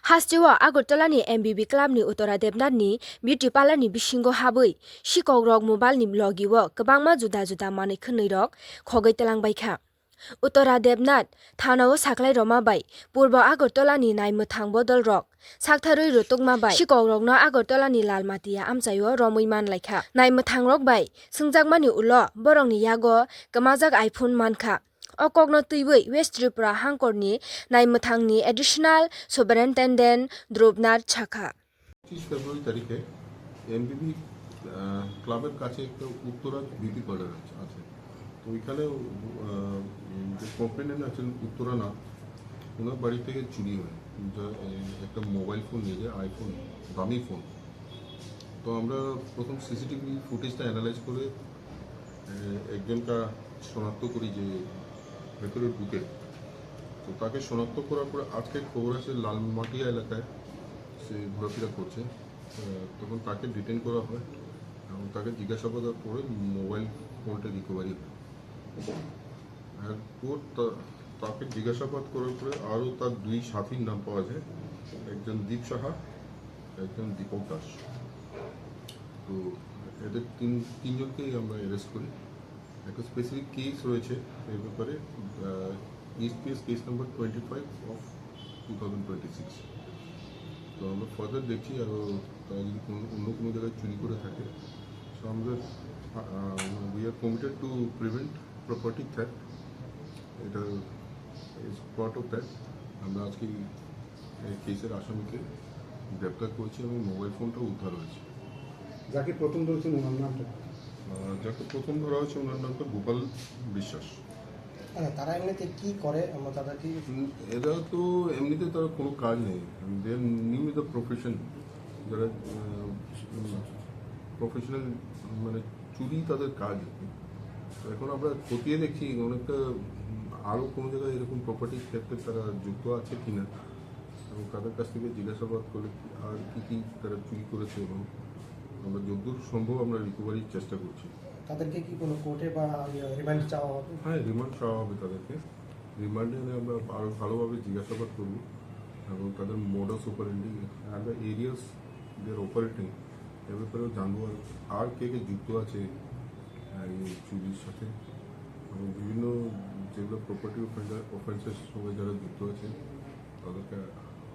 Hastiwa Agortolani MBB Club ni Utora Debnatni Beauty Parlor ni Bishingo Habui Shikogrok Mobile ni Blogiwo Kabangma Juda Juda Mani Khunirok Khogai Telang Baikha Utora Debnat Thanao Saklai Roma Bai Purba Agortolani Nai Muthang Bodol Rok Saktharui Rutugma Bai Shikogrokno Agortolani Lalmatia Amchayo Romuiman Laikha Nai Muthang Rok Bai Sungjagmani Ulo Borongni Yago Kamajak iPhone Mankha Okokno tuibui West Tripura Hangkorni Naimuthangni Additional Superintendent Drobnar Chakha 25 ফেব্রুয়ারি তারিখে এমবিবি ক্লাবের কাছে একটা Uttara beauty parlour আছে। তো ওইখানে যে complainant আছেন উত্তরা না, ওনার বাড়ি থেকে চুরি হয় একটা মোবাইল ফোন নিয়ে যায়, আইফোন, দামি ফোন। তো আমরা প্রথম সিসিটিভি ফুটেজটা অ্যানালাইজ করে একজনকে শনাক্ত করি যে ভেতরে ঢুকে। তো তাকে শনাক্ত করার পরে আজকে খবর আছে লালমাটিয়া এলাকায় সে ঘোরাফেরা করছে। তখন তাকে ডিটেন করা হয় এবং তাকে জিজ্ঞাসাবাদ করে মোবাইল ফোনটা রিকভারি হয়। এরপর তাকে জিজ্ঞাসাবাদ করার পরে আরও তার দুই সাথীর নাম পাওয়া যায়, একজন দীপ সাহা, একজন দীপক দাস। তো এদের তিনজনকেই আমরা অ্যারেস্ট করি। একটা স্পেসিফিক কেস রয়েছে এর ব্যাপারে, ইস্টপিএস কেস নাম্বার 25 অফ 2026। তো আমরা ফার্দার দেখছি আরও তারা যদি অন্য কোনো জায়গায় চুরি করে থাকে। সো আমরা we are committed to prevent property theft. এটা ইজ পার্ট অফ দ্যাট। আমরা আজকে এই কেসের আসামিকে গ্রেপ্তার করেছি এবং মোবাইল ফোনটাও উদ্ধার হয়েছে। যাকে প্রথম ধরেছেন ওনার নামটা? যাকে প্রথম ধরা হয়েছে ওনার নামটা গোপাল বিশ্বাস। তারা এমনিতে কি করে? আমরা তাদেরকে এরা তো এমনিতে তারা কোনো কাজ নেই, দে নিউ দ্য প্রফেশন। যারা প্রফেশনাল মানে চুরি তাদের কাজ। তো এখন আমরা খতিয়ে দেখছি অনেকটা আরও কোনো জায়গায় এরকম প্রপার্টির ক্ষেত্রে তারা যুক্ত আছে কিনা, এবং তাদের কাছ থেকে জিজ্ঞাসাবাদ করলে আর কী তারা চুরি করেছে, এবং আমরা যতদূর সম্ভব আমরা রিকভারির চেষ্টা করছি। তাদেরকে কি কোনো কোর্টে বা রিমান্ড চাওয়া হবে? হ্যাঁ, রিমান্ড চাওয়া হবে তাদেরকে। রিমান্ডে আমরা আরও ভালোভাবে জিজ্ঞাসাবাদ করব এবং তাদের modus operandi and the areas they're operating এ ব্যাপারেও জানবো, আর কে যুক্ত আছে এই চুরির সাথে, এবং বিভিন্ন যেগুলো প্রপার্টি অফেন্সের সঙ্গে যারা যুক্ত আছে তাদেরকে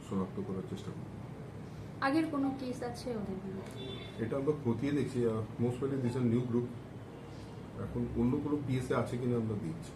শনাক্ত করার চেষ্টা করব। আগের কোনো কেস আছে ওদের বিরুদ্ধে? এটা আমরা খতিয়ে দেখছি। Most probably this are new group. এখন অন্য কোনো পিএসএ আছে কিনা আমরা দেখছি।